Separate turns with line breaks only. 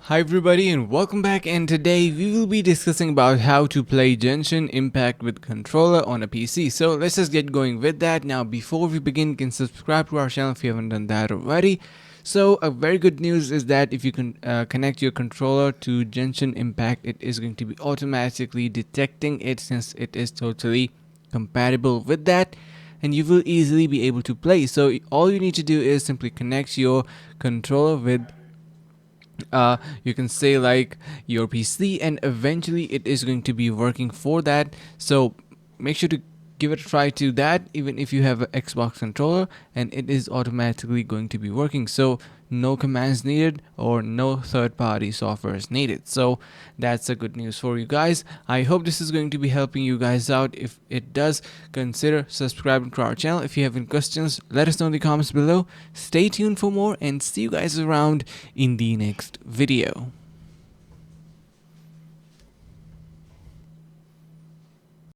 Hi everybody and welcome back, and today we will be discussing about how to play Genshin Impact with controller on a PC. So let's just get going with that. Now before we begin, you can subscribe to our channel if you haven't done that already. So a very good news is that if you can connect your controller to Genshin Impact, it is going to be automatically detecting it since it is totally compatible with that, and you will easily be able to play. So all you need to do is simply connect your controller with you can say like your PC, and eventually it is going to be working for that. So make sure to give it a try to that even if you have an Xbox controller, and it is automatically going to be working. So no commands needed or no third-party software is needed. So that's a good news for you guys. I hope this is going to be helping you guys out. If it does, consider subscribing to our channel. If you have any questions, let us know in the comments below. Stay tuned for more and see you guys around in the next video.